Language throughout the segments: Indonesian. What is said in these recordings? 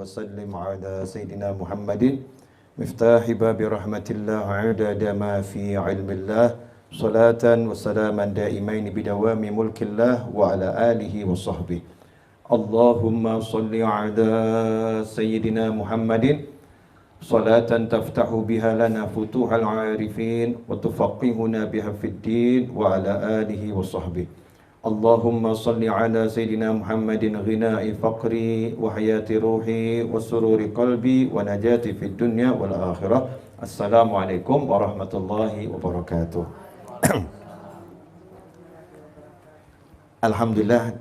وسلم على سيدنا محمد مفتاح باب رحمة الله عدد ما في علم الله صلاة وسلاما دائمين بدوام ملك الله وعلى آله وصحبه اللهم صل على سيدنا محمد صلاة تفتح بها لنا فتوح العارفين وتفقهنا بها في الدين وعلى آله وصحبه اللهم صل على سيدنا محمد غناء فقري وحياة روحي وسرور قلبي ونجاتي في الدنيا والآخرة السلام عليكم ورحمة الله وبركاته. Alhamdulillah,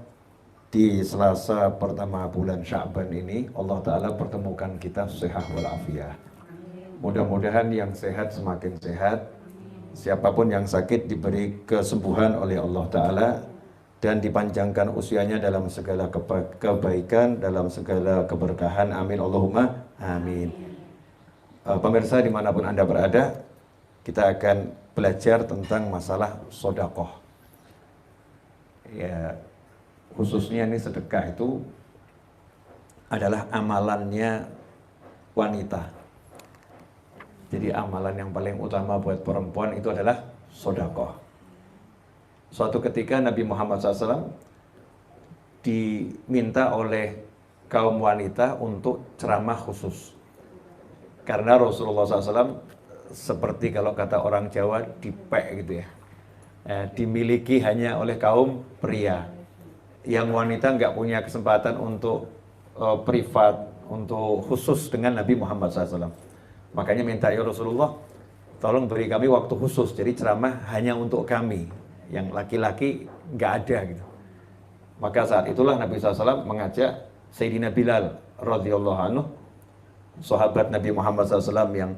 di Selasa pertama bulan Sya'ban ini Allah Ta'ala pertemukan kita sehat walafiat. Mudah-mudahan yang sehat semakin sehat, siapapun yang sakit diberi kesembuhan oleh Allah Ta'ala dan dipanjangkan usianya dalam segala kebaikan, dalam segala keberkahan. Amin Allahumma amin. Pemirsa dimanapun Anda berada, kita akan belajar tentang masalah sedekah. Ya, khususnya ini sedekah itu adalah amalannya wanita. Jadi amalan yang paling utama buat perempuan itu adalah sedekah. Suatu ketika Nabi Muhammad SAW diminta oleh kaum wanita untuk ceramah khusus. Karena Rasulullah SAW seperti kalau kata orang Jawa dipek gitu ya. Dimiliki hanya oleh kaum pria. Yang wanita nggak punya kesempatan untuk privat, untuk khusus dengan Nabi Muhammad SAW. Makanya minta, ya Rasulullah, tolong beri kami waktu khusus. Jadi ceramah hanya untuk kami. Yang laki-laki nggak ada gitu. Maka saat itulah Nabi SAW mengajak Sayyidina Bilal radhiyallahu anhu, sahabat Nabi Muhammad SAW, yang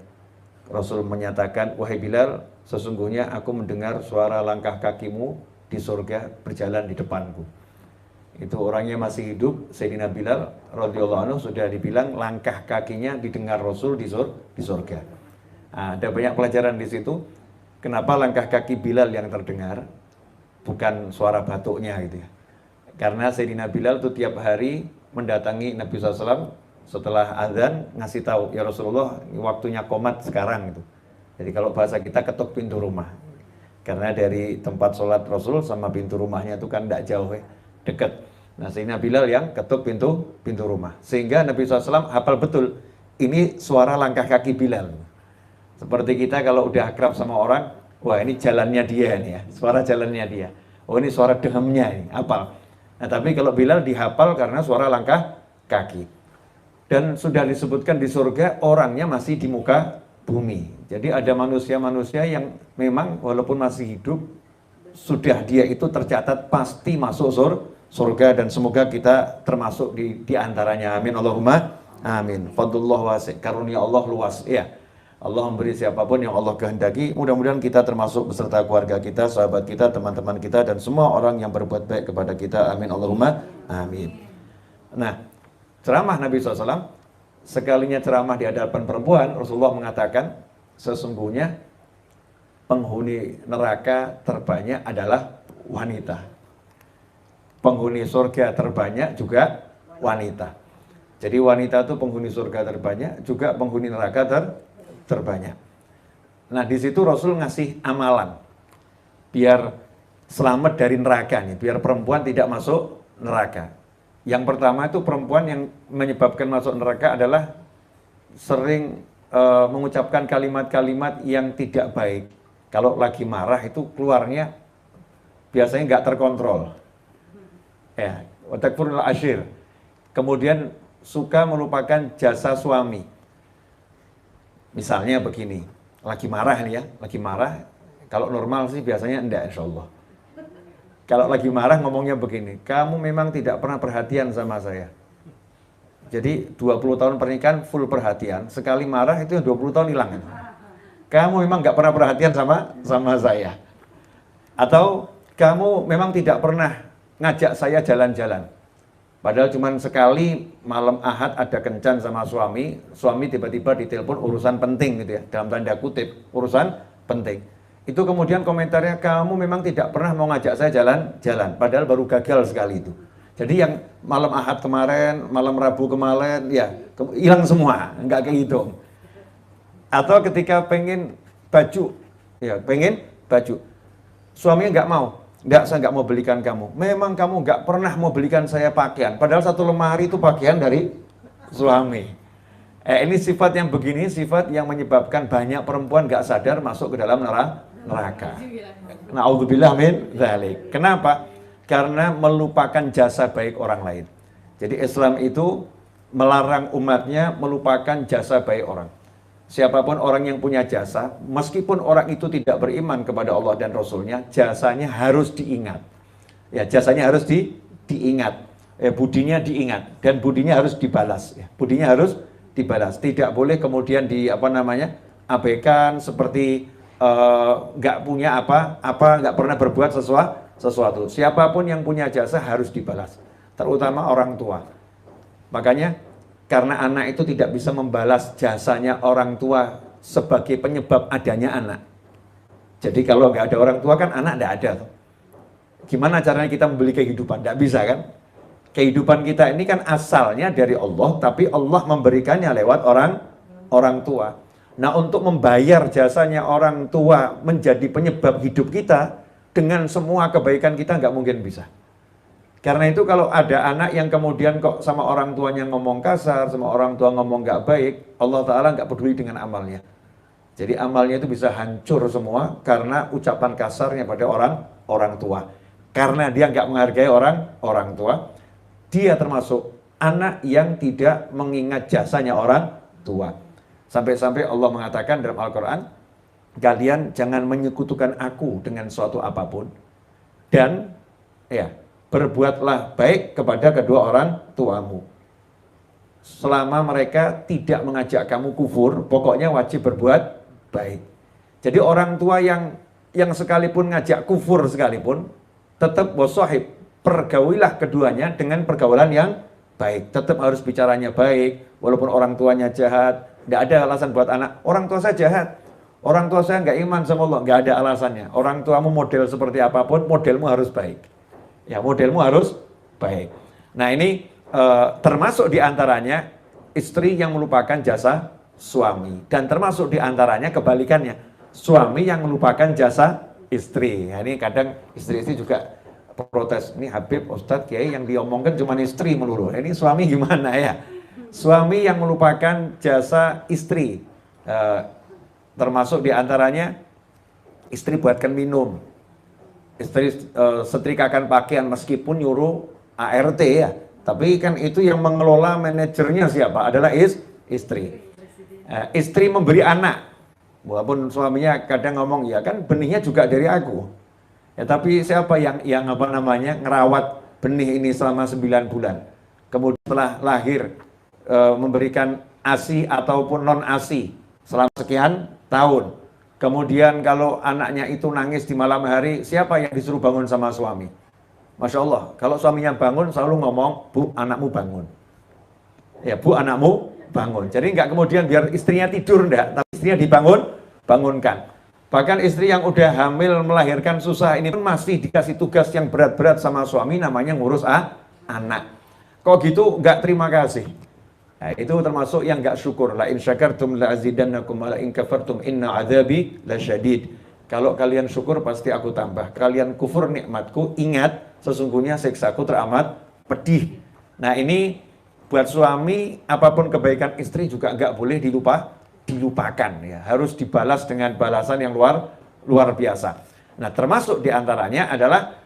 Rasul menyatakan, wahai Bilal, sesungguhnya aku mendengar suara langkah kakimu di surga berjalan di depanku. Itu orangnya masih hidup, Sayyidina Bilal radhiyallahu anhu sudah dibilang langkah kakinya didengar Rasul di surga. Nah, ada banyak pelajaran di situ. Kenapa langkah kaki Bilal yang terdengar, bukan suara batuknya gitu ya. Karena Sayyidina Bilal itu tiap hari mendatangi Nabi SAW setelah azan, ngasih tahu, ya Rasulullah, waktunya qomat sekarang gitu. Jadi kalau bahasa kita, ketuk pintu rumah. Karena dari tempat sholat Rasul sama pintu rumahnya itu kan tidak jauh ya, dekat. Nah, Sayyidina Bilal yang ketuk pintu rumah. Sehingga Nabi SAW hafal betul, ini suara langkah kaki Bilal. Seperti kita kalau udah akrab sama orang, wah ini jalannya dia nih ya, suara jalannya dia. Oh ini suara dehamnya ini, hafal. Nah tapi kalau Bilal dihafal karena suara langkah kaki. Dan sudah disebutkan di surga orangnya masih di muka bumi. Jadi ada manusia-manusia yang memang walaupun masih hidup, sudah dia itu tercatat pasti masuk surga, dan semoga kita termasuk di antaranya. Amin Allahumma amin. Fadlullah wasi', karunia Allah luas ya. Allah memberi siapapun yang Allah kehendaki. Mudah-mudahan kita termasuk beserta keluarga kita, sahabat kita, teman-teman kita, dan semua orang yang berbuat baik kepada kita. Amin Allahumma amin. Nah, ceramah Nabi SAW, sekalinya ceramah di hadapan perempuan, Rasulullah mengatakan, sesungguhnya penghuni neraka terbanyak adalah wanita. Penghuni surga terbanyak juga wanita. Jadi wanita itu penghuni surga terbanyak, juga penghuni neraka terbanyak. Nah di situ Rasul ngasih amalan biar selamat dari neraka nih, biar perempuan tidak masuk neraka. Yang pertama itu perempuan yang menyebabkan masuk neraka adalah sering mengucapkan kalimat-kalimat yang tidak baik. Kalau lagi marah itu keluarnya biasanya nggak terkontrol. Ya, watakfurul ashir. Kemudian suka melupakan jasa suami. Misalnya begini, lagi marah nih ya, lagi marah. Kalau normal sih biasanya enggak, insya Allah. Kalau lagi marah ngomongnya begini, kamu memang tidak pernah perhatian sama saya. Jadi 20 tahun pernikahan full perhatian, sekali marah itu 20 tahun hilang. Kamu memang nggak pernah perhatian sama saya. Atau kamu memang tidak pernah ngajak saya jalan-jalan. Padahal cuma sekali malam Ahad ada kencan sama suami tiba-tiba ditelepon urusan penting gitu ya, dalam tanda kutip, urusan penting. Itu kemudian komentarnya, kamu memang tidak pernah mau ngajak saya jalan-jalan, padahal baru gagal sekali itu. Jadi yang malam Ahad kemarin, malam Rabu kemarin, ya hilang semua, nggak kehitung. Atau ketika pengen baju, ya pengen baju, suaminya nggak mau, saya nggak mau belikan kamu. Memang kamu nggak pernah mau belikan saya pakaian, padahal satu lemari itu pakaian dari suami. Ini sifat yang begini, sifat yang menyebabkan banyak perempuan nggak sadar masuk ke dalam neraka. Na'udzubillah min dzalik. Kenapa? Karena melupakan jasa baik orang lain. Jadi Islam itu melarang umatnya melupakan jasa baik orang. Siapapun orang yang punya jasa, meskipun orang itu tidak beriman kepada Allah dan Rasulnya, jasanya harus diingat. Ya, jasanya harus diingat. Budinya diingat dan budinya harus dibalas. Ya, budinya harus dibalas. Tidak boleh kemudian abaikan seperti nggak punya nggak pernah berbuat sesuatu. Siapapun yang punya jasa harus dibalas, terutama orang tua. Makanya karena anak itu tidak bisa membalas jasanya orang tua sebagai penyebab adanya anak. Jadi kalau nggak ada orang tua kan anak nggak ada. Gimana caranya kita membeli kehidupan? Nggak bisa kan? Kehidupan kita ini kan asalnya dari Allah, tapi Allah memberikannya lewat orang tua. Nah, untuk membayar jasanya orang tua menjadi penyebab hidup kita, dengan semua kebaikan kita nggak mungkin bisa. Karena itu kalau ada anak yang kemudian kok sama orang tuanya ngomong kasar, sama orang tua ngomong nggak baik, Allah Ta'ala nggak peduli dengan amalnya. Jadi amalnya itu bisa hancur semua karena ucapan kasarnya pada orang tua. Karena dia nggak menghargai orang tua, dia termasuk anak yang tidak mengingat jasanya orang tua. Sampai-sampai Allah mengatakan dalam Al-Quran, kalian jangan menyekutukan aku dengan suatu apapun. Dan berbuatlah baik kepada kedua orang tuamu. Selama mereka tidak mengajak kamu kufur, pokoknya wajib berbuat baik. Jadi orang tua yang sekalipun ngajak kufur sekalipun, tetap wasahib, pergaulilah keduanya dengan pergaulan yang baik. Tetap harus bicaranya baik, walaupun orang tuanya jahat. Nggak ada alasan buat anak, orang tua saya jahat, orang tua saya nggak iman sama Allah, nggak ada alasannya. Orang tuamu model seperti apapun, modelmu harus baik. Ya, modelmu harus baik. Nah ini termasuk diantaranya istri yang melupakan jasa suami. Dan termasuk diantaranya kebalikannya, suami yang melupakan jasa istri. Nah, ini kadang istri-istri juga protes, ini Habib, Ustadz, Kiai yang diomongkan cuma istri melulu. Ini suami gimana ya? Suami yang melupakan jasa istri, termasuk diantaranya istri buatkan minum, istri setrikakan pakaian meskipun nyuruh ART ya, tapi kan itu yang mengelola manajernya siapa? Adalah istri. Istri memberi anak, walaupun suaminya kadang ngomong ya kan benihnya juga dari aku, ya tapi siapa yang ngerawat benih ini selama 9 bulan, kemudian setelah lahir memberikan ASI ataupun non-ASI selama sekian tahun. Kemudian kalau anaknya itu nangis di malam hari, siapa yang disuruh bangun sama suami? Masya Allah, kalau suaminya bangun selalu ngomong, Bu, anakmu bangun. Ya, Bu, anakmu bangun. Jadi nggak kemudian biar istrinya tidur, enggak, tapi istrinya bangunkan. Bahkan istri yang udah hamil melahirkan susah ini pun masih dikasih tugas yang berat-berat sama suami, namanya ngurus anak. Kok gitu nggak terima kasih. Nah, itu termasuk yang nggak syukur. La in syakartum la azidannakum wa la in kafartum inna adzabi lasyadid. Kalau kalian syukur pasti aku tambah. Kalian kufur nikmatku, ingat sesungguhnya siksaku teramat pedih. Nah, ini buat suami apapun kebaikan istri juga nggak boleh dilupakan ya. Harus dibalas dengan balasan yang luar biasa. Nah, termasuk diantaranya adalah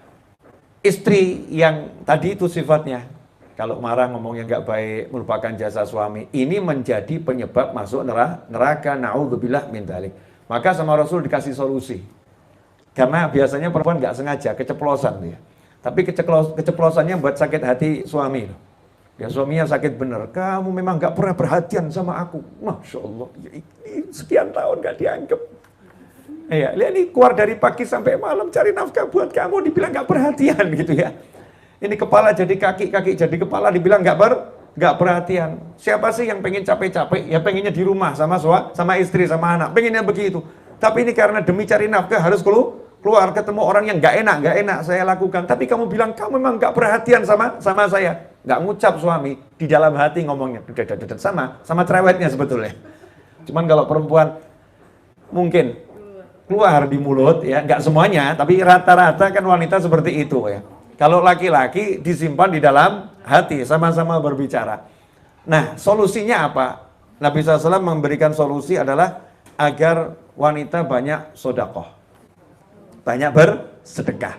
istri yang tadi itu sifatnya kalau marah ngomongnya nggak baik, merupakan jasa suami, ini menjadi penyebab masuk neraka, na'udzubillah min dzalik. Maka sama Rasul dikasih solusi. Karena biasanya perempuan nggak sengaja, keceplosan dia. Tapi keceplosannya buat sakit hati suami. Ya suaminya sakit bener, kamu memang nggak pernah perhatian sama aku. Masya Allah, ini sekian tahun nggak dianggap. Ya, lihat ini keluar dari pagi sampai malam cari nafkah buat kamu, dibilang nggak perhatian gitu ya. Ini kepala jadi kaki, kaki jadi kepala, dibilang nggak perhatian. Siapa sih yang pengen capek-capek? Ya pengennya di rumah sama istri, sama anak. Pengennya begitu. Tapi ini karena demi cari nafkah harus keluar ketemu orang yang nggak enak saya lakukan. Tapi kamu bilang kamu memang nggak perhatian sama saya. Nggak ngucap suami, di dalam hati ngomongnya. Sama cerewetnya sebetulnya. Cuman kalau perempuan mungkin keluar di mulut ya, nggak semuanya, tapi rata-rata kan wanita seperti itu ya. Kalau laki-laki disimpan di dalam hati, sama-sama berbicara. Nah, solusinya apa? Nabi SAW memberikan solusi adalah agar wanita banyak sodakoh, banyak bersedekah.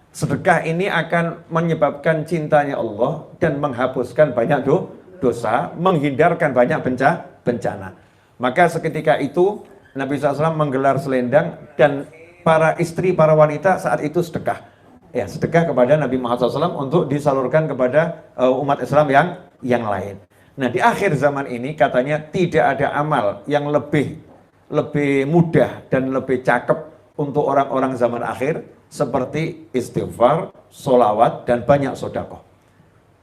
Sedekah ini akan menyebabkan cintanya Allah dan menghapuskan banyak dosa, menghindarkan banyak bencana. Maka seketika itu Nabi SAW menggelar selendang dan para istri, para wanita saat itu sedekah. Ya, sedekah kepada Nabi Muhammad SAW untuk disalurkan kepada umat Islam yang lain. Nah, di akhir zaman ini katanya tidak ada amal yang lebih mudah dan lebih cakep untuk orang-orang zaman akhir seperti istighfar, sholawat, dan banyak sedekah.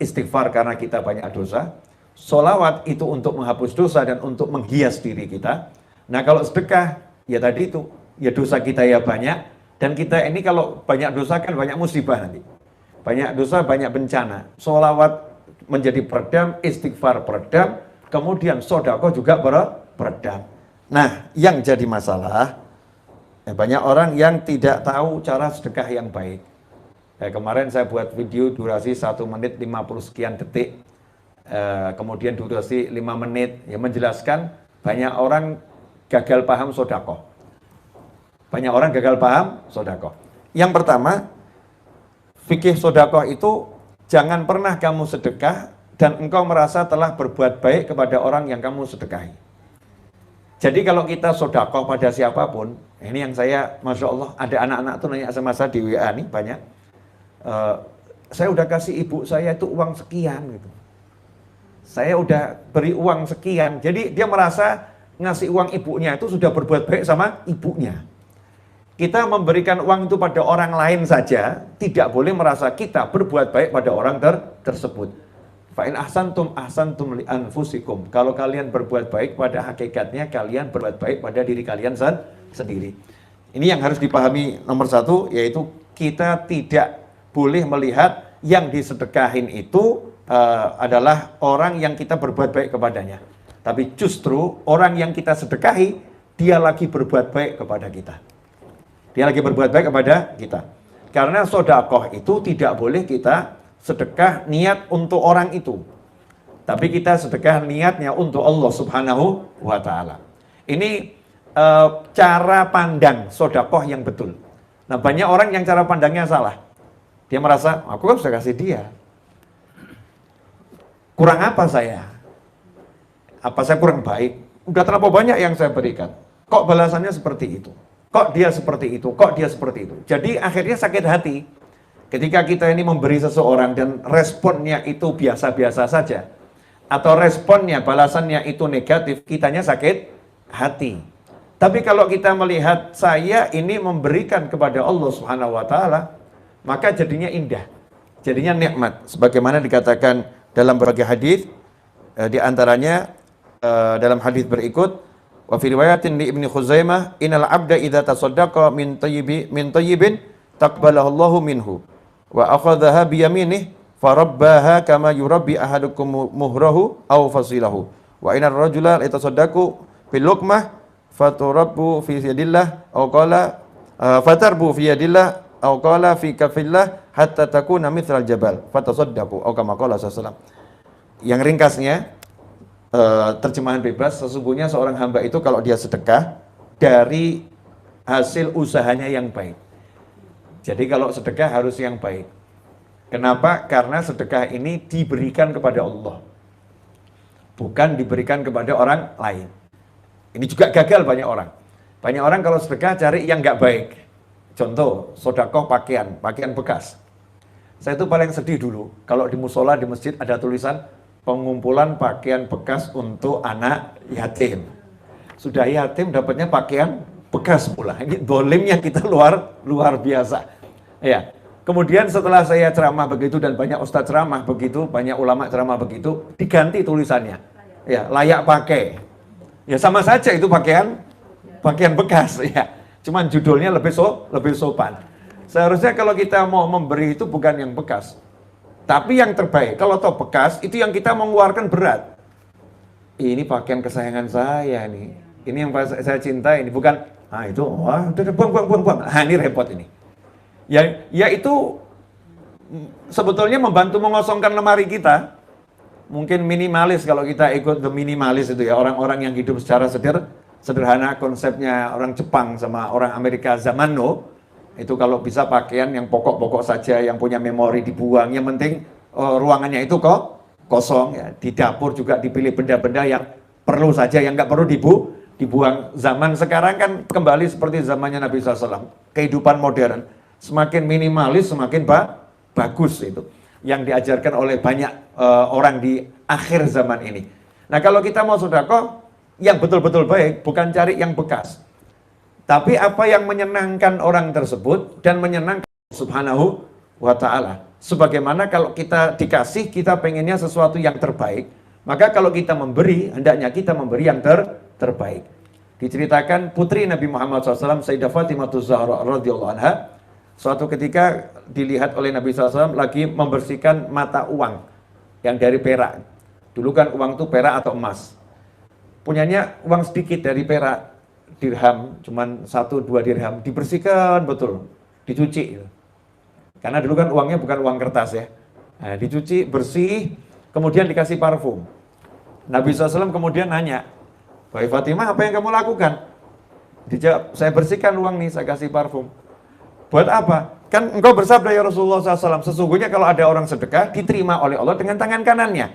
Istighfar karena kita banyak dosa, sholawat itu untuk menghapus dosa dan untuk menghias diri kita. Nah, kalau sedekah, ya tadi itu, ya dosa kita ya banyak, dan kita ini kalau banyak dosa kan banyak musibah nanti. Banyak dosa, banyak bencana. Sholawat menjadi peredam, istighfar peredam, kemudian sedekah juga peredam. Nah, yang jadi masalah, banyak orang yang tidak tahu cara sedekah yang baik. Kemarin saya buat video durasi 1 menit 50 sekian detik, kemudian durasi 5 menit, yang menjelaskan banyak orang gagal paham sedekah. Banyak orang gagal paham sedekah. Yang pertama, fikih sedekah itu jangan pernah kamu sedekah dan engkau merasa telah berbuat baik kepada orang yang kamu sedekahi. Jadi kalau kita sedekah pada siapapun, ini yang saya, Masya Allah, ada anak-anak tuh nanya sama saya di WA nih banyak. Saya udah kasih ibu saya itu uang sekian gitu. Saya udah beri uang sekian. Jadi dia merasa ngasih uang ibunya itu sudah berbuat baik sama ibunya. Kita memberikan uang itu pada orang lain saja, tidak boleh merasa kita berbuat baik pada orang tersebut. Fa'in ahsantum li anfusikum. Kalau kalian berbuat baik, pada hakikatnya kalian berbuat baik pada diri kalian sendiri. Ini yang harus dipahami nomor 1, yaitu kita tidak boleh melihat yang disedekahin itu adalah orang yang kita berbuat baik kepadanya. Tapi justru orang yang kita sedekahi, dia lagi berbuat baik kepada kita. Dia lagi berbuat baik kepada kita. Karena sedekah itu tidak boleh kita sedekah niat untuk orang itu. Tapi kita sedekah niatnya untuk Allah Subhanahu wa Ta'ala. Ini cara pandang sedekah yang betul. Nah, banyak orang yang cara pandangnya salah. Dia merasa, aku kan sudah kasih dia. Kurang apa saya? Apa saya kurang baik? Udah terlalu banyak yang saya berikan. Kok balasannya seperti itu? Kok dia seperti itu? Kok dia seperti itu? Jadi akhirnya sakit hati. Ketika kita ini memberi seseorang dan responnya itu biasa-biasa saja. Atau responnya, balasannya itu negatif, kitanya sakit hati. Tapi kalau kita melihat saya ini memberikan kepada Allah Subhanahu wa Ta'ala, maka jadinya indah. Jadinya nikmat. Sebagaimana dikatakan dalam berbagai hadis, di antaranya dalam hadis berikut, wa fi riwayatin li Ibnu Khuzaimah, innal 'abda idza tasaddaqa min tayyibin taqbalahu Allahu minhu wa akhadhaha bi yaminih farabbaha kama yurabbi ahadukum muhrahu aw fasilahu wa innar rajula yatasaddaqu bil luqmah faturabbu fi yadillah aw qala fatarbu fi yadillah aw qala fi kafillah hatta takuna mithral jabal fatasaddaqu aw kama qala sallallahu. Yang ringkasnya, terjemahan bebas, sesungguhnya seorang hamba itu kalau dia sedekah dari hasil usahanya yang baik. Jadi kalau sedekah harus yang baik. Kenapa? Karena sedekah ini diberikan kepada Allah, bukan diberikan kepada orang lain. Ini juga gagal banyak orang. Banyak orang kalau sedekah cari yang nggak baik. Contoh, sedekah pakaian bekas. Saya itu paling sedih dulu kalau di musola, di masjid ada tulisan pengumpulan pakaian bekas untuk anak yatim. Sudah yatim dapatnya pakaian bekas pula. Ini dolimnya kita luar biasa. Ya. Kemudian setelah saya ceramah begitu dan banyak ustadz ceramah begitu, banyak ulama ceramah begitu, diganti tulisannya. Ya, layak pakai. Ya sama saja itu pakaian bekas ya. Cuman judulnya lebih sopan. Seharusnya kalau kita mau memberi itu bukan yang bekas, tapi yang terbaik. Kalau toh bekas, itu yang kita mengeluarkan berat. Ini pakaian kesayangan saya nih. Ini yang saya cintai ini, bukan itu wah udah buang. Ini repot ini. Ya itu sebetulnya membantu mengosongkan lemari kita. Mungkin minimalis kalau kita ikut the minimalis itu ya, orang-orang yang hidup secara sederhana, konsepnya orang Jepang sama orang Amerika zaman now. Itu kalau bisa pakaian yang pokok-pokok saja, yang punya memori dibuang, yang penting ruangannya itu kok kosong ya. Di dapur juga dipilih benda-benda yang perlu saja, yang nggak perlu dibuang. Zaman sekarang kan kembali seperti zamannya Nabi SAW. Kehidupan modern semakin minimalis semakin bagus itu yang diajarkan oleh banyak orang di akhir zaman ini. Nah kalau kita mau sedekah yang betul-betul baik, bukan cari yang bekas, tapi apa yang menyenangkan orang tersebut dan menyenangkan Subhanahu wa ta'ala. Sebagaimana kalau kita dikasih, kita pengennya sesuatu yang terbaik, maka kalau kita memberi, hendaknya kita memberi yang terbaik. Diceritakan putri Nabi Muhammad SAW, Sayyidah Fatimah Zahra radhiyallahu anha, suatu ketika dilihat oleh Nabi SAW lagi membersihkan mata uang yang dari perak. Dulu kan uang itu perak atau emas. Punyanya uang sedikit dari perak, dirham, cuman 1-2 dirham, dibersihkan betul, dicuci. Karena dulu kan uangnya bukan uang kertas ya. Nah, dicuci, bersih, kemudian dikasih parfum. Nabi SAW kemudian nanya, "Wahai Fatimah, apa yang kamu lakukan?" Dijawab, "Saya bersihkan uang nih, saya kasih parfum." "Buat apa?" "Kan engkau bersabda ya Rasulullah SAW, sesungguhnya kalau ada orang sedekah, diterima oleh Allah dengan tangan kanannya."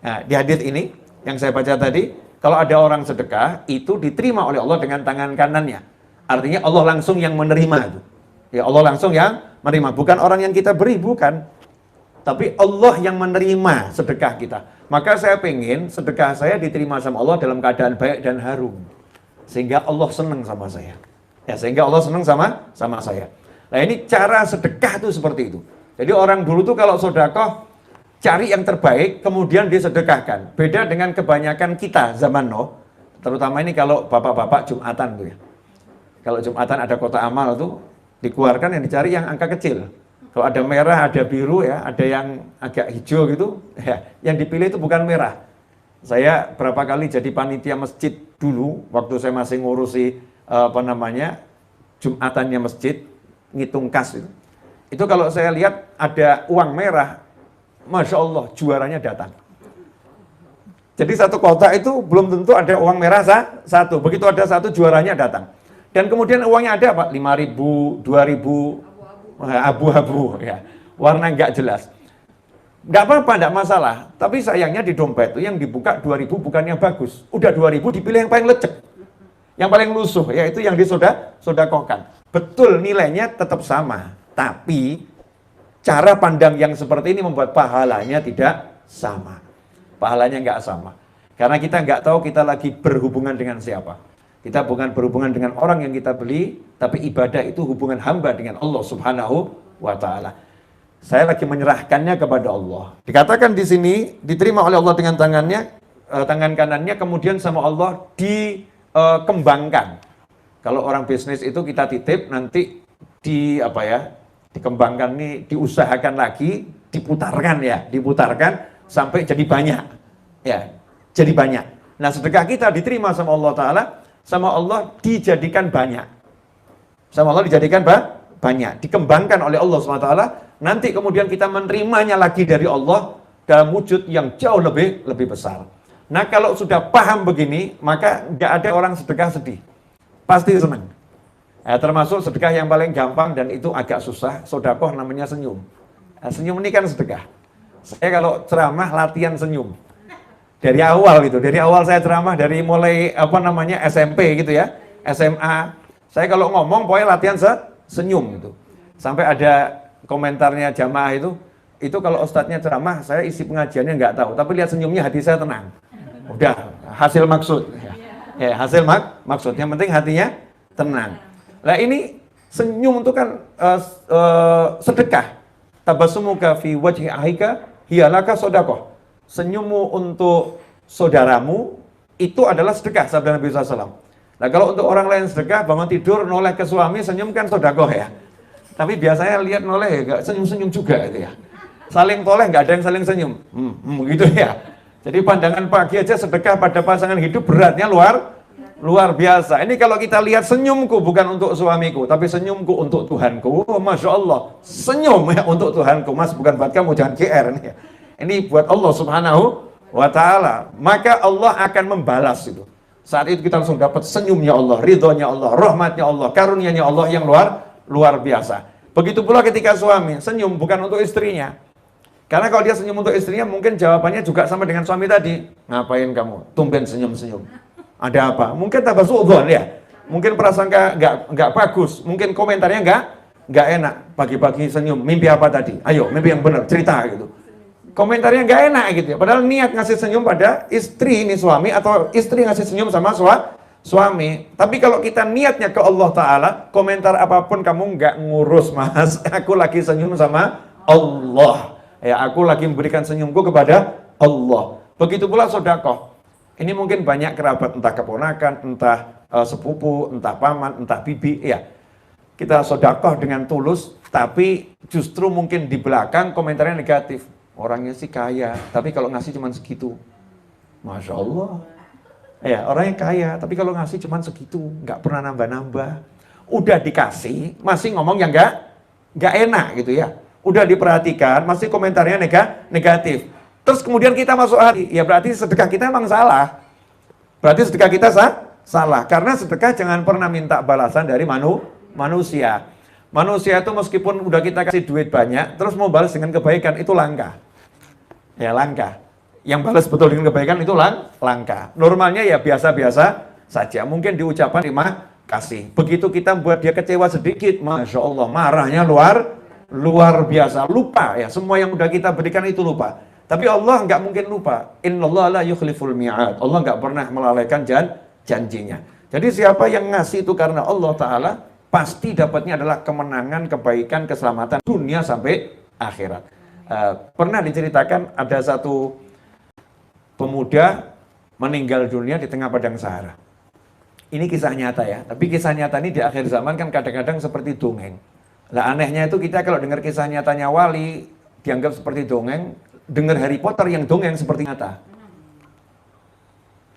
Nah, di hadits ini, yang saya baca tadi, kalau ada orang sedekah, itu diterima oleh Allah dengan tangan kanannya. Artinya Allah langsung yang menerima itu. Ya Allah langsung yang menerima, bukan orang yang kita beri, bukan. Tapi Allah yang menerima sedekah kita. Maka saya pengen sedekah saya diterima sama Allah dalam keadaan baik dan harum. Sehingga Allah senang sama saya. Ya, sehingga Allah senang sama saya. Nah ini cara sedekah itu seperti itu. Jadi orang dulu tuh kalau sedekah, cari yang terbaik, kemudian disedekahkan. Beda dengan kebanyakan kita zaman now. Terutama ini kalau bapak-bapak Jumatan tuh ya. Kalau Jumatan ada kotak amal tuh, dikeluarkan yang dicari yang angka kecil. Kalau ada merah, ada biru ya, ada yang agak hijau gitu, ya, yang dipilih itu bukan merah. Saya berapa kali jadi panitia masjid dulu, waktu saya masih ngurusi Jumatannya masjid, ngitung kas itu. Itu kalau saya lihat ada uang merah, Masya Allah, juaranya datang. Jadi satu kotak itu belum tentu ada uang merah satu. Begitu ada satu, juaranya datang. Dan kemudian uangnya ada apa? 5.000, 2.000, abu-abu, ya, warna nggak jelas. Nggak apa-apa, nggak masalah. Tapi sayangnya di dompet itu yang dibuka 2.000 bukannya bagus. Udah 2.000 dipilih yang paling lecek, yang paling lusuh, yaitu yang disodakohkan. Betul nilainya tetap sama, tapi cara pandang yang seperti ini membuat pahalanya tidak sama. Pahalanya nggak sama. Karena kita nggak tahu kita lagi berhubungan dengan siapa. Kita bukan berhubungan dengan orang yang kita beli, tapi ibadah itu hubungan hamba dengan Allah Subhanahu wa ta'ala. Saya lagi menyerahkannya kepada Allah. Dikatakan di sini, diterima oleh Allah dengan tangan kanannya, kemudian sama Allah dikembangkan. Kalau orang bisnis itu kita titip, nanti dikembangkan nih, diusahakan lagi, diputarkan sampai jadi banyak. Ya, jadi banyak. Nah, sedekah kita diterima sama Allah Ta'ala, sama Allah dijadikan banyak. Sama Allah dijadikan banyak. Dikembangkan oleh Allah SWT. Nanti kemudian kita menerimanya lagi dari Allah dalam wujud yang jauh lebih besar. Nah kalau sudah paham begini, maka nggak ada orang sedekah sedih. Pasti senang. Termasuk sedekah yang paling gampang dan itu agak susah, sedekah namanya senyum. Senyum ini kan sedekah. Saya kalau ceramah latihan senyum. Dari awal gitu, dari awal saya ceramah, dari mulai SMP gitu ya, SMA. Saya kalau ngomong pokoknya latihan senyum gitu. Sampai ada komentarnya jamaah itu kalau ustadznya ceramah, saya isi pengajiannya nggak tahu, tapi lihat senyumnya hati saya tenang. Udah, hasil maksud. Ya, hasil maksud. Yang penting hatinya tenang. Nah ini senyum itu kan sedekah. Tabassumuka fi wajhi ahika hiyalaka sedekah. Senyummu untuk saudaramu itu adalah sedekah, sabda Nabi SAW. Nah kalau untuk orang lain sedekah, bangun tidur, noleh ke suami, senyum kan sedekah ya. Tapi biasanya lihat noleh ya, gak senyum-senyum juga gitu ya. Saling toleh, nggak ada yang saling senyum. Gitu ya. Jadi pandangan pagi aja sedekah pada pasangan hidup beratnya luar biasa. Ini kalau kita lihat senyumku bukan untuk suamiku, tapi senyumku untuk Tuhanku. Oh, Masya Allah, senyum ya untuk Tuhanku. Mas, bukan buat kamu, jangan GR ini ya. Ini buat Allah Subhanahu wa Ta'ala. Maka Allah akan membalas itu. Saat itu kita langsung dapat senyumnya Allah, ridhonya Allah, rahmatnya Allah, karunia-Nya Allah yang luar biasa. Begitu pula ketika suami senyum bukan untuk istrinya. Karena kalau dia senyum untuk istrinya, mungkin jawabannya juga sama dengan suami tadi. Ngapain kamu? Tumben senyum-senyum. Ada apa? Mungkin tambah suudzon ya. Mungkin prasangka nggak bagus. Mungkin komentarnya nggak enak. Pagi-pagi senyum. Mimpi apa tadi? Ayo, mimpi yang benar. Cerita gitu. Komentarnya nggak enak gitu ya. Padahal niat ngasih senyum pada istri ini suami, atau istri ngasih senyum sama suami. Tapi kalau kita niatnya ke Allah Ta'ala, komentar apapun kamu nggak ngurus mas. Aku lagi senyum sama Allah. Ya, aku lagi memberikan senyumku kepada Allah. Begitu pula sedekah. Ini mungkin banyak kerabat, entah keponakan, entah sepupu, entah paman, entah bibi. Ya, kita sedekah dengan tulus, tapi justru mungkin di belakang komentarnya negatif. Orangnya sih kaya, tapi kalau ngasih cuma segitu. Masya Allah. Ya, orangnya kaya, tapi kalau ngasih cuma segitu, nggak pernah nambah-nambah. Udah dikasih, masih ngomong yang nggak enak gitu ya. Udah diperhatikan, masih komentarnya negatif. Terus kemudian kita masuk hati, ya berarti sedekah kita emang salah. Berarti sedekah kita salah. Karena sedekah jangan pernah minta balasan dari manusia. Manusia itu meskipun udah kita kasih duit banyak, terus mau balas dengan kebaikan, itu langka. Ya langka. Yang balas betul dengan kebaikan itu langka. Normalnya ya biasa-biasa saja. Mungkin diucapkan terima kasih. Begitu kita buat dia kecewa sedikit, Masya Allah, marahnya luar biasa. Lupa ya, semua yang udah kita berikan itu lupa. Tapi Allah nggak mungkin lupa. Innallaha la yukhliful mi'ad. Allah nggak pernah melalaikan janjinya. Jadi siapa yang ngasih itu karena Allah Ta'ala, pasti dapatnya adalah kemenangan, kebaikan, keselamatan dunia sampai akhirat. Pernah diceritakan ada satu pemuda meninggal dunia di tengah padang Sahara. Ini kisah nyata ya, tapi kisah nyata ini di akhir zaman kan kadang-kadang seperti dongeng. Nah anehnya itu kita kalau dengar kisah nyatanya wali, dianggap seperti dongeng, dengar Harry Potter yang dongeng seperti nyata.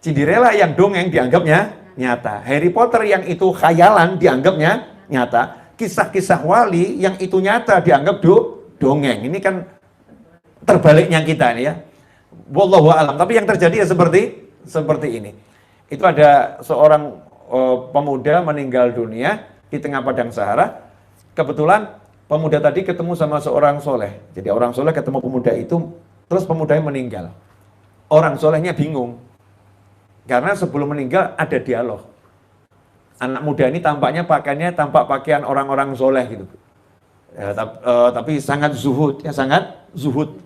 Cinderella yang dongeng dianggapnya nyata. Harry Potter yang itu khayalan dianggapnya nyata. Kisah-kisah wali yang itu nyata dianggap dongeng. Ini kan terbaliknya kita nih ya. Wallahu a'lam. Tapi yang terjadi ya seperti ini. Itu ada seorang pemuda meninggal dunia di tengah padang Sahara. Kebetulan pemuda tadi ketemu sama seorang soleh. Jadi orang soleh ketemu pemuda itu, terus pemudanya meninggal. Orang solehnya bingung. Karena sebelum meninggal ada dialog. Anak muda ini tampaknya pakaiannya tampak pakaian orang-orang soleh gitu. Ya, tapi sangat zuhud, ya sangat zuhud.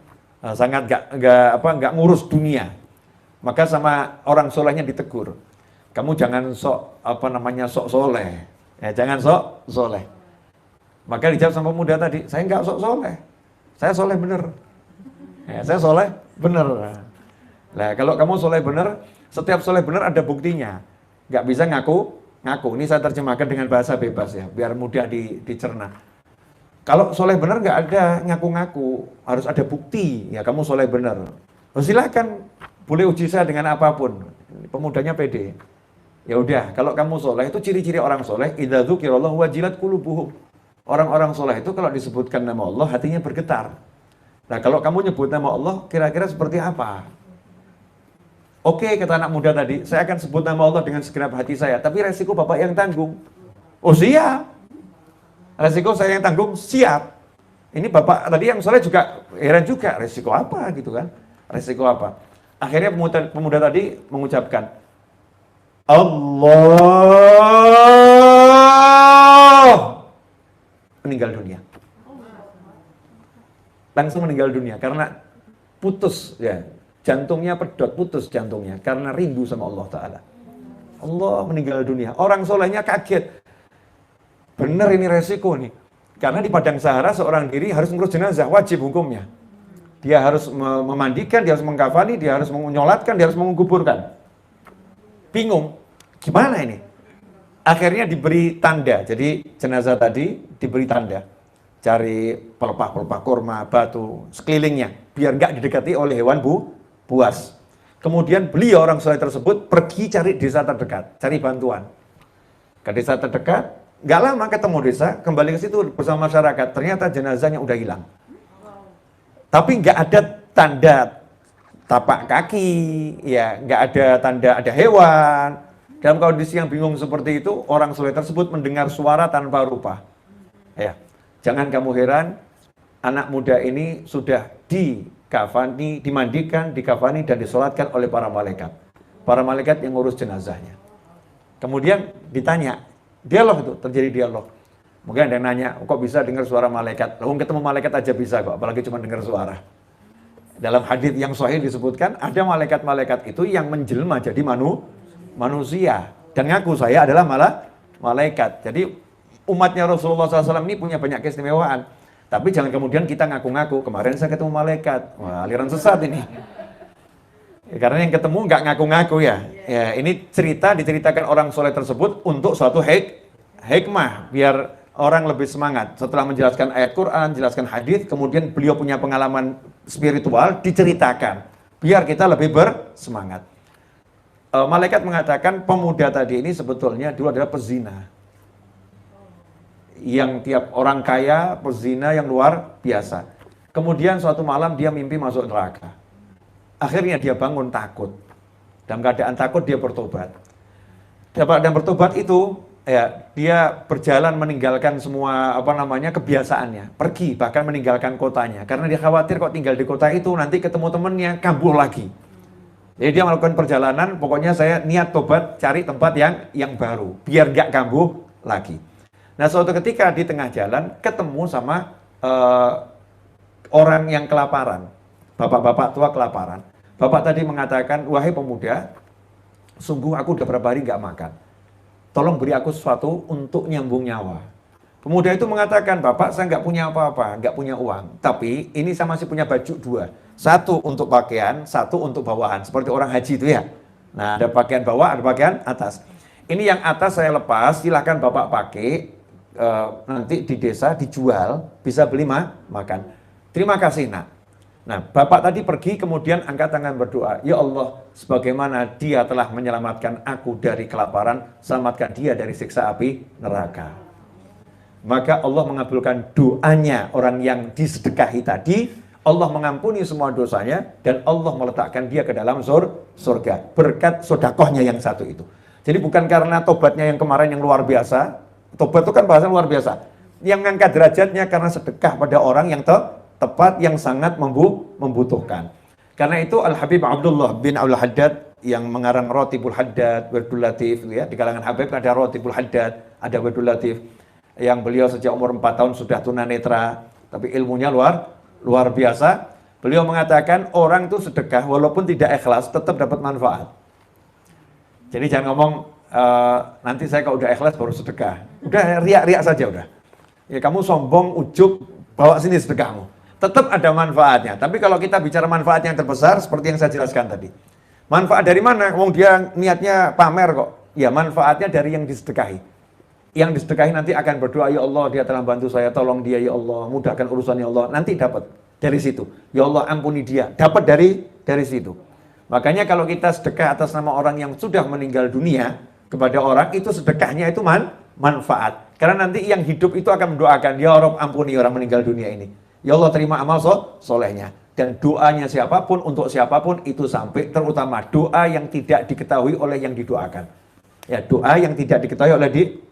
Sangat nggak ngurus dunia. Maka sama orang solehnya ditegur. Kamu jangan sok soleh. Ya, jangan sok soleh. Maka dijawab sama pemuda tadi, saya nggak sok soleh. Saya soleh bener. Ya, saya soleh bener. Nah, kalau kamu soleh bener, setiap soleh bener ada buktinya. Nggak bisa ngaku. Ini saya terjemahkan dengan bahasa bebas ya, biar mudah dicerna. Kalau soleh bener nggak ada ngaku-ngaku, harus ada bukti. Ya kamu soleh bener. Silakan, boleh uji saya dengan apapun. Pemudanya pede. Ya udah, kalau kamu soleh itu ciri-ciri orang soleh. Idza dzukirallahu wajilat qulubuhum. Orang-orang soleh itu kalau disebutkan nama Allah hatinya bergetar. Nah kalau kamu nyebut nama Allah kira-kira seperti apa? Oke, kata anak muda tadi, saya akan sebut nama Allah dengan segenap hati saya, tapi resiko bapak yang tanggung. Oh siap. Resiko saya yang tanggung, siap. Ini bapak tadi yang soleh juga heran juga, resiko apa gitu kan? Resiko apa? Akhirnya pemuda tadi mengucapkan, Allah meninggal dunia. Langsung meninggal dunia karena putus ya. Jantungnya pedot, putus jantungnya karena rindu sama Allah Ta'ala. Allah meninggal dunia. Orang solehnya kaget. Bener ini resiko nih. Karena di padang Sahara seorang diri harus ngurus jenazah, wajib hukumnya. Dia harus memandikan, dia harus mengkafani, dia harus menyolatkan, dia harus menguburkan. Bingung, gimana ini? Akhirnya diberi tanda, jadi jenazah tadi diberi tanda. Cari pelepah-pelepah kurma, batu, sekelilingnya, biar nggak didekati oleh hewan buas. Kemudian beliau orang soleh tersebut pergi cari desa terdekat, cari bantuan. Ke desa terdekat, nggak lama ketemu desa, kembali ke situ bersama masyarakat, ternyata jenazahnya udah hilang. Tapi nggak ada tanda tapak kaki, ya nggak ada tanda ada hewan. Dalam kondisi yang bingung seperti itu, orang soleh tersebut mendengar suara tanpa rupa. Ya, jangan kamu heran, anak muda ini sudah dikafani, dimandikan, dikafani dan disolatkan oleh para malaikat. Para malaikat yang ngurus jenazahnya. Kemudian ditanya, dialog itu, terjadi dialog. Mungkin ada yang nanya, kok bisa dengar suara malaikat? Lalu ketemu malaikat aja bisa kok, apalagi cuma dengar suara. Dalam hadits yang sahih disebutkan, ada malaikat-malaikat itu yang menjelma jadi manusia. Dan ngaku saya adalah malaikat. Jadi umatnya Rasulullah SAW ini punya banyak keistimewaan. Tapi jangan kemudian kita ngaku-ngaku, kemarin saya ketemu malaikat. Wah, aliran sesat ini. Ya, karena yang ketemu nggak ngaku-ngaku ya. Ya, ini diceritakan orang soleh tersebut untuk suatu hikmah, biar orang lebih semangat. Setelah menjelaskan ayat Quran, jelaskan hadis, kemudian beliau punya pengalaman spiritual, diceritakan. Biar kita lebih bersemangat. Malaikat mengatakan pemuda tadi ini sebetulnya dulu adalah pezina. Yang tiap orang kaya, pezina yang luar biasa. Kemudian suatu malam dia mimpi masuk neraka. Akhirnya dia bangun takut. Dalam keadaan takut dia bertobat. Dan bertobat itu ya dia berjalan meninggalkan semua kebiasaannya, pergi bahkan meninggalkan kotanya karena dia khawatir kok tinggal di kota itu nanti ketemu temennya kambuh lagi. Jadi dia melakukan perjalanan, pokoknya saya niat tobat cari tempat yang baru biar nggak kambuh lagi. Nah suatu ketika di tengah jalan ketemu sama orang yang kelaparan, bapak-bapak tua kelaparan. Bapak tadi mengatakan, wahai pemuda, sungguh aku udah berapa hari nggak makan. Tolong beri aku sesuatu untuk nyambung nyawa. Pemuda itu mengatakan, Bapak saya nggak punya apa-apa, nggak punya uang. Tapi ini saya masih punya baju dua. Satu untuk pakaian, satu untuk bawahan. Seperti orang haji itu ya. Nah ada pakaian bawah, ada pakaian atas. Ini yang atas saya lepas, silahkan Bapak pakai. Nanti di desa dijual, bisa beli makan. Terima kasih nak. Nah Bapak tadi pergi kemudian angkat tangan berdoa. Ya Allah, sebagaimana dia telah menyelamatkan aku dari kelaparan, selamatkan dia dari siksa api neraka. Maka Allah mengabulkan doanya orang yang disedekahi tadi. Allah mengampuni semua dosanya dan Allah meletakkan dia ke dalam surga berkat sodakohnya yang satu itu. Jadi bukan karena tobatnya yang kemarin yang luar biasa. Tobat itu kan bahasa luar biasa. Yang mengangkat derajatnya karena sedekah pada orang yang tepat, yang sangat membutuhkan. Karena itu Al-Habib Abdullah bin Abdul Haddad yang mengarang Ratibul Haddad, Wirdul Latif, ya. Di kalangan Habib ada Ratibul Haddad, ada Wirdul Latif. Yang beliau sejak umur 4 tahun sudah tunanetra, tapi ilmunya luar biasa. Beliau mengatakan orang itu sedekah walaupun tidak ikhlas tetap dapat manfaat. Jadi jangan ngomong nanti saya kalau udah ikhlas baru sedekah. Udah riak-riak saja udah. Ya kamu sombong, ujub, bawa sini sedekahmu. Tetap ada manfaatnya. Tapi kalau kita bicara manfaat yang terbesar seperti yang saya jelaskan tadi. Manfaat dari mana? Wong dia niatnya pamer kok. Ya manfaatnya dari yang disedekahi. Yang disedekahi nanti akan berdoa, ya Allah dia telah bantu saya, tolong dia ya Allah, mudahkan urusan ya Allah. Nanti dapat dari situ. Ya Allah ampuni dia. Dapat dari situ. Makanya kalau kita sedekah atas nama orang yang sudah meninggal dunia kepada orang, itu sedekahnya itu manfaat. Karena nanti yang hidup itu akan mendoakan, ya Rabb ampuni orang meninggal dunia ini. Ya Allah terima amal solehnya. Dan doanya siapapun untuk siapapun itu sampai, terutama doa yang tidak diketahui oleh yang didoakan. Ya doa yang tidak diketahui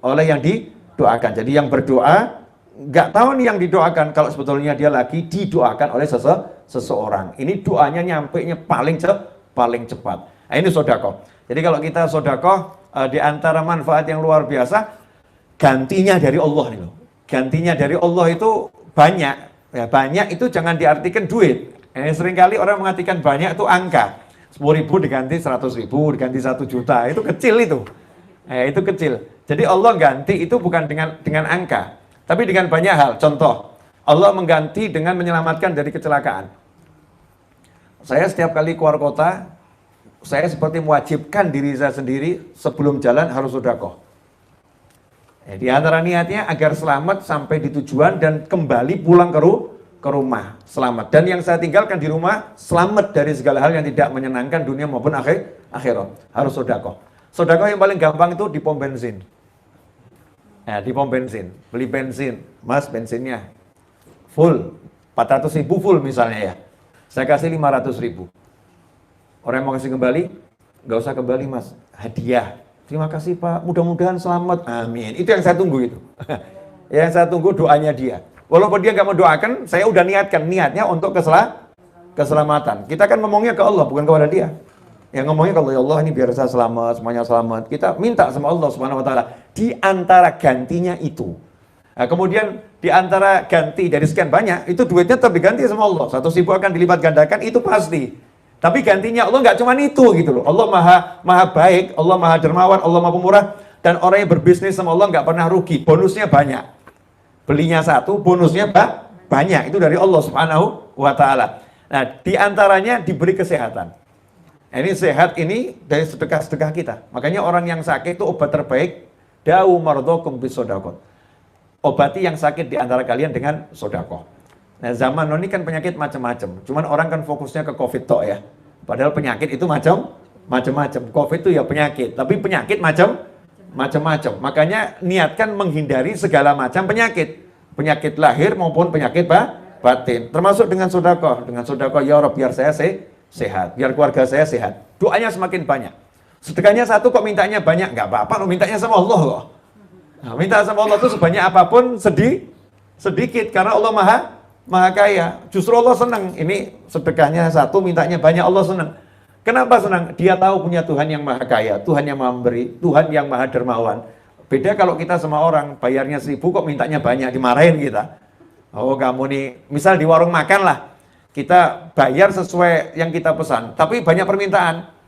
oleh yang didoakan. Jadi yang berdoa nggak tahu nih yang didoakan kalau sebetulnya dia lagi didoakan oleh seseorang. Ini doanya nyampainya paling cepat. Nah, ini sodakoh. Jadi kalau kita sodakoh di antara manfaat yang luar biasa, gantinya dari Allah nih loh. Gantinya dari Allah itu banyak. Ya, banyak itu jangan diartikan duit. Seringkali orang mengartikan banyak itu angka. 10.000 diganti 100.000, diganti 1 juta, itu kecil itu. Itu kecil. Jadi Allah ganti itu bukan dengan angka, tapi dengan banyak hal. Contoh, Allah mengganti dengan menyelamatkan dari kecelakaan. Saya setiap kali keluar kota, saya seperti mewajibkan diri saya sendiri sebelum jalan harus sedekah. Ya, di antara niatnya agar selamat sampai di tujuan dan kembali pulang ke rumah selamat. Dan yang saya tinggalkan di rumah selamat dari segala hal yang tidak menyenangkan dunia maupun akhirat. Harus sedekah. Sedekah yang paling gampang itu di pom bensin. Nah, di pom bensin, beli bensin, mas bensinnya full, 400.000 full misalnya ya. Saya kasih 500.000. Orang yang mau kasih kembali, nggak usah kembali mas, hadiah. Terima kasih Pak, mudah-mudahan selamat, amin. Itu yang saya tunggu itu. Yang saya tunggu doanya dia. Walaupun dia nggak mau doakan, saya udah niatkan niatnya untuk keselamatan. Kita kan ngomongnya ke Allah, bukan kepada dia. Yang ngomongnya kalau ya Allah ini biar saya selamat, semuanya selamat. Kita minta sama Allah Subhanahu Wa Taala. Di antara gantinya itu. Nah, kemudian di antara ganti dari sekian banyak, itu duitnya tetap diganti sama Allah. 100.000 akan dilipat gandakan, itu pasti. Tapi gantinya Allah nggak cuma itu gitu loh. Allah maha baik, Allah maha dermawan, Allah maha pemurah. Dan orang yang berbisnis sama Allah nggak pernah rugi. Bonusnya banyak. Belinya satu, bonusnya banyak. Itu dari Allah Subhanahu Wa Taala. Nah, di antaranya diberi kesehatan. Ini sehat ini dari sedekah-sedekah kita. Makanya orang yang sakit itu obat terbaik. Da'u mardhakum bisodaqah. Obati yang sakit di antara kalian dengan sedekah. Nah, zaman ini kan penyakit macam-macam. Cuman orang kan fokusnya ke COVID tok ya. Padahal penyakit itu macam-macam. COVID itu ya penyakit, tapi penyakit macam-macam. Makanya niatkan menghindari segala macam penyakit. Penyakit lahir maupun penyakit batin. Termasuk dengan sedekah. Dengan sedekah, ya Rabb, biar saya sehat, biar keluarga saya sehat. Doanya semakin banyak. Sedekahnya satu kok mintanya banyak, nggak apa-apa, mintanya sama Allah kok. Nah, minta sama Allah itu sebanyak apapun sedikit karena Allah maha kaya. Justru Allah senang. Ini sedekahnya satu, mintanya banyak, Allah senang. Kenapa senang? Dia tahu punya Tuhan yang maha kaya, Tuhan yang maha memberi, Tuhan yang maha dermawan. Beda kalau kita sama orang, bayarnya 1.000 kok mintanya banyak, dimarahin kita. Oh kamu nih, misal di warung makan lah, kita bayar sesuai yang kita pesan, tapi banyak permintaan.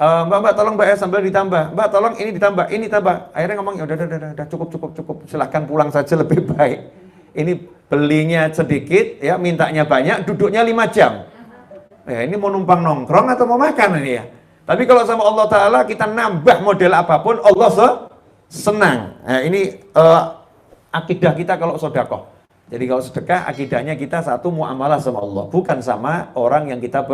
Mbak tolong Mbak ya sambal ditambah, Mbak tolong ini ditambah, ini tambah. Akhirnya ngomong ya udah cukup, silahkan pulang saja lebih baik. Ini belinya sedikit, ya mintanya banyak, duduknya 5 jam. Ya, ini mau numpang nongkrong atau mau makan ini ya. Tapi kalau sama Allah Ta'ala kita nambah model apapun, Allah senang. Nah, ini akidah kita kalau sedekah. Jadi kalau sedekah akidahnya kita satu muamalah sama Allah, bukan sama orang yang kita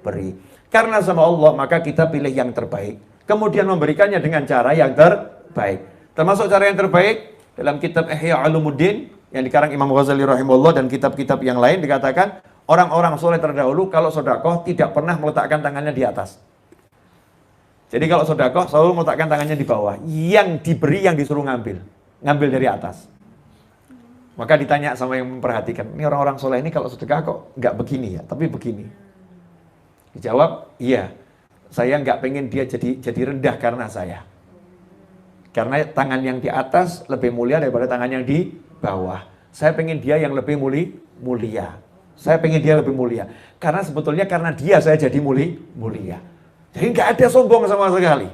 beri. Karena sama Allah maka kita pilih yang terbaik. Kemudian memberikannya dengan cara yang terbaik. Termasuk cara yang terbaik dalam kitab Ihya Ulumuddin yang dikarang Imam Ghazali rahimahullah dan kitab-kitab yang lain dikatakan orang-orang soleh terdahulu kalau sedekah tidak pernah meletakkan tangannya di atas. Jadi kalau sedekah selalu meletakkan tangannya di bawah. Yang diberi yang disuruh ngambil dari atas. Maka ditanya sama yang memperhatikan, ini orang-orang soleh ini kalau sedekah kok nggak begini ya, tapi begini. Dijawab, iya, saya nggak pengen dia jadi rendah karena saya. Karena tangan yang di atas lebih mulia daripada tangan yang di bawah. Saya pengen dia yang lebih mulia. Saya pengen dia lebih mulia. Karena sebetulnya karena dia saya jadi mulia. Jadi nggak ada sombong sama sekali.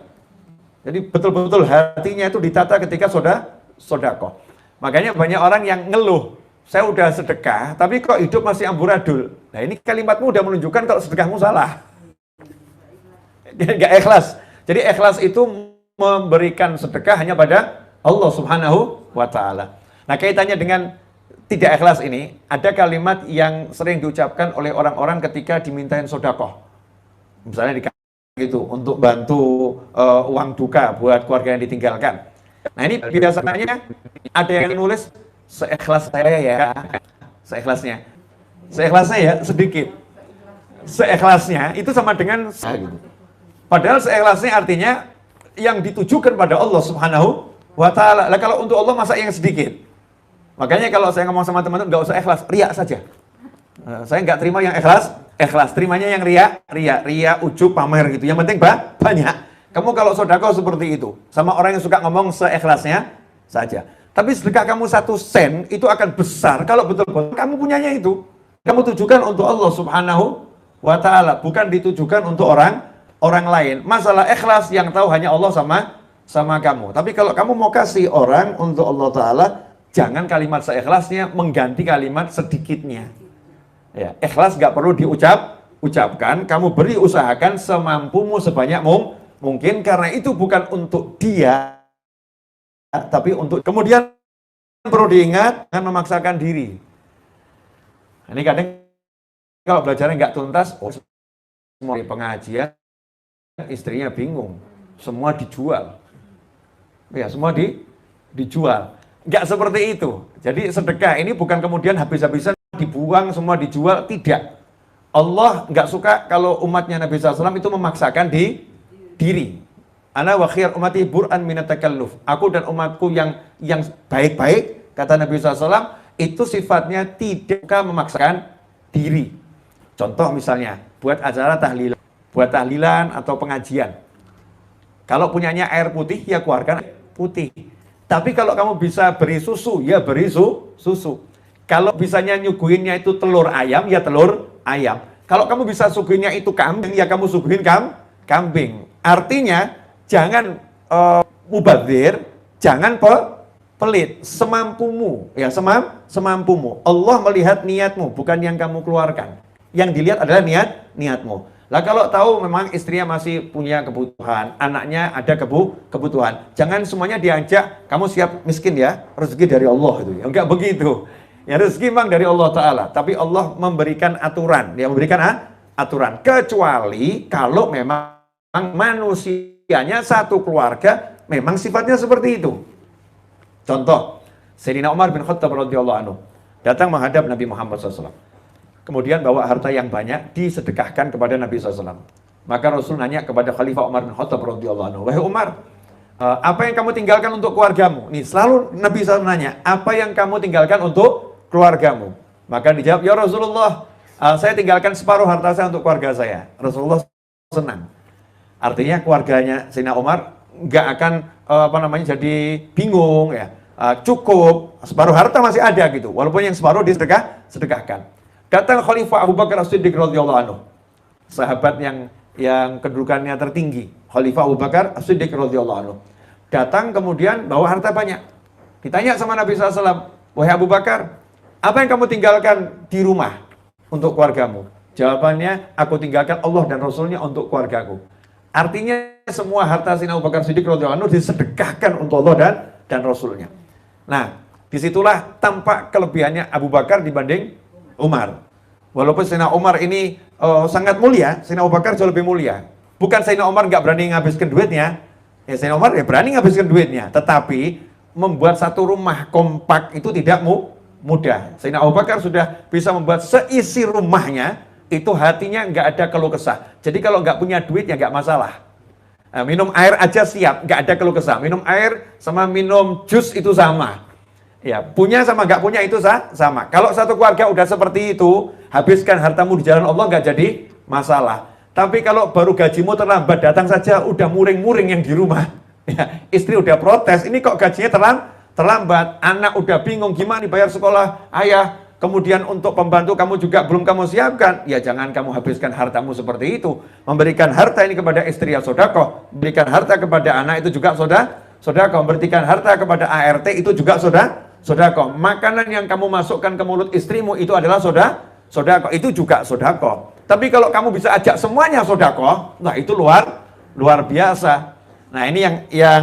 Jadi betul-betul hatinya itu ditata ketika sedekah. Makanya banyak orang yang ngeluh, saya udah sedekah, tapi kok hidup masih amburadul. Nah ini kalimatmu udah menunjukkan kalau sedekahmu salah. Gak ikhlas. Jadi ikhlas itu memberikan sedekah hanya pada Allah Subhanahu Wa Ta'ala. Nah kaitannya dengan tidak ikhlas ini, ada kalimat yang sering diucapkan oleh orang-orang ketika dimintain sedekah. Misalnya gitu, untuk bantu uang duka buat keluarga yang ditinggalkan. Nah ini biasanya ada yang nulis seikhlas saya ya, seikhlasnya ya sedikit, seikhlasnya itu sama dengan gitu. Padahal seikhlasnya artinya yang ditujukan pada Allah Subhanahu Wa Ta'ala. Lah kalau untuk Allah masa yang sedikit. Makanya kalau saya ngomong sama teman-teman nggak usah ikhlas, riya saja. Saya nggak terima yang ikhlas, terimanya yang riya, ujub, pamer gitu. Yang penting banyak. Kamu kalau sedekah seperti itu, sama orang yang suka ngomong seikhlasnya saja. Tapi sedekah kamu 1 sen itu akan besar kalau betul-betul kamu punyanya itu. Kamu tujukan untuk Allah Subhanahu Wa Ta'ala, bukan ditujukan untuk orang lain. Masalah ikhlas yang tahu hanya Allah sama kamu. Tapi kalau kamu mau kasih orang untuk Allah Ta'ala, jangan kalimat seikhlasnya mengganti kalimat sedikitnya. Ya, ikhlas gak perlu diucapkan, kamu beri usahakan semampumu sebanyak mungkin karena itu bukan untuk dia, tapi untuk kemudian perlu diingat jangan memaksakan diri. Ini kadang kalau belajarnya nggak tuntas, semua pengajian istrinya bingung, semua dijual. Ya, semua dijual. Nggak seperti itu. Jadi sedekah ini bukan kemudian habis-habisan dibuang, semua dijual, tidak. Allah nggak suka kalau umatnya Nabi SAW itu memaksakan diri. Ana wa khiyar umati bur'an minat takalluf. Aku dan umatku yang baik-baik, kata Nabi SAW, itu sifatnya tidak memaksakan diri. Contoh misalnya, buat acara tahlilan atau pengajian. Kalau punyanya air putih, ya keluarkan air putih. Tapi kalau kamu bisa beri susu, ya beri susu. Kalau bisanya nyuguhinnya itu telur ayam, ya telur ayam. Kalau kamu bisa suguhinnya itu kambing, ya kamu suguhin kambing. Artinya, jangan mubadzir, jangan pelit, semampumu. Ya, semampumu. Allah melihat niatmu, bukan yang kamu keluarkan. Yang dilihat adalah niatmu. Lah kalau tahu memang istrinya masih punya kebutuhan, anaknya ada kebutuhan, jangan semuanya diajak, kamu siap miskin ya, rezeki dari Allah itu. Ya enggak begitu. Ya rezeki memang dari Allah Ta'ala, tapi Allah memberikan aturan, dia memberikan aturan. Kecuali kalau memang manusianya satu keluarga, memang sifatnya seperti itu. Contoh, Sayyidina Umar bin Khattab radhiyallahu anhu datang menghadap Nabi Muhammad SAW. Kemudian bawa harta yang banyak disedekahkan kepada Nabi SAW. Maka Rasul nanya kepada Khalifah Umar bin Khattab radhiyallahu anhu, wahai Umar, apa yang kamu tinggalkan untuk keluargamu? Nih selalu Nabi SAW nanya, apa yang kamu tinggalkan untuk keluargamu? Maka dijawab, ya Rasulullah, saya tinggalkan separuh harta saya untuk keluarga saya. Rasulullah senang. Artinya keluarganya Sayyidina Umar nggak akan jadi bingung ya. Cukup separuh harta masih ada gitu, walaupun yang separuh disedekahkan. Datang Khalifah Abu Bakar As-Siddiq radhiyallahu anhu, sahabat yang kedudukannya tertinggi, Khalifah Abu Bakar As-Siddiq radhiyallahu anhu. Datang kemudian bawa harta banyak. Ditanya sama Nabi SAW, wahai Abu Bakar, apa yang kamu tinggalkan di rumah untuk keluargamu? Jawabannya, aku tinggalkan Allah dan Rasulnya untuk keluargaku. Artinya semua harta Sayyidina Abu Bakar As-Siddiq radhiyallahu anhu disedekahkan untuk Allah dan Rasulnya. Nah, disitulah tampak kelebihannya Abu Bakar dibanding Umar. Walaupun Sayyidina Umar ini sangat mulia, Sayyidina Abu Bakar jauh lebih mulia. Bukan Sayyidina Umar nggak berani menghabiskan duitnya, ya Sayyidina Umar ya berani menghabiskan duitnya. Tetapi membuat satu rumah kompak itu tidak mudah. Sayyidina Abu Bakar sudah bisa membuat seisi rumahnya, itu hatinya nggak ada keluh kesah. Jadi kalau nggak punya duit ya nggak masalah. Minum air aja siap, nggak ada keluh kesah. Minum air sama minum jus itu sama. Ya, punya sama nggak punya itu sama. Kalau satu keluarga udah seperti itu, habiskan hartamu di jalan Allah nggak jadi masalah. Tapi kalau baru gajimu terlambat, datang saja udah muring-muring yang di rumah. Ya, istri udah protes, ini kok gajinya terlambat. Anak udah bingung gimana nih bayar sekolah ayah. Kemudian untuk pembantu kamu juga belum kamu siapkan. Ya jangan kamu habiskan hartamu seperti itu. Memberikan harta ini kepada istri ya sedekah. Berikan harta kepada anak itu juga sedekah. Memberikan harta kepada ART itu juga sedekah. Makanan yang kamu masukkan ke mulut istrimu itu adalah sedekah, itu juga sedekah. Tapi kalau kamu bisa ajak semuanya sedekah, nah itu luar biasa. Nah ini yang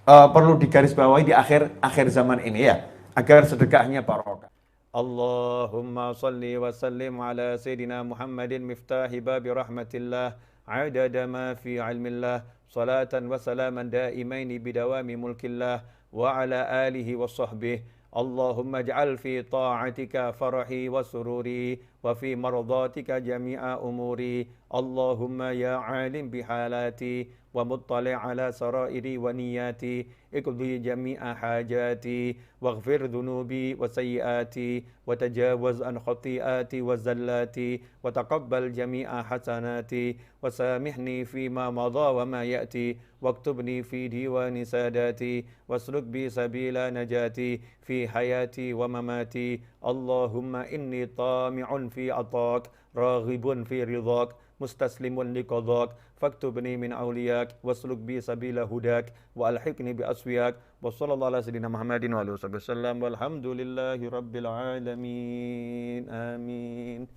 perlu digarisbawahi di akhir zaman ini ya, agar sedekahnya barokah. Allahumma salli wa sallim ala Sayyidina Muhammadin miftahi babi rahmatillah, adada ma fi ilmillah, salatan wa salaman daimaini bidawami mulkillah, wa ala alihi wa sahbihi. Allahumma ij'al fi ta'atika farahi wa sururi, wa fi mardatika jami'a umuri. Allahumma ya alim bihalati, wa muttali' ala sarairi wa niyati, iqdi jami'a hajati, waghfir dhunubi wa sayyiati, wa tajawaz an khati'ati wa zallati, wa taqabbal jami'a hasanati, wa samihni fima madha wa ma ya'ti, waktubni fi diwani sadati, wasluk bi sabila najati, fi hayati wa mamati. Allahumma inni tami'un fi atak, raghibun fi ridhak, mustaslimun liqadak, faktubni min awliyak, wasluk bi sabila hudak, wa alhiqni bi aswiyak. Wa sallallahu ala sayyidina Muhammadin wa alihi wasallam, walhamdulillahi rabbil alamin. Amin.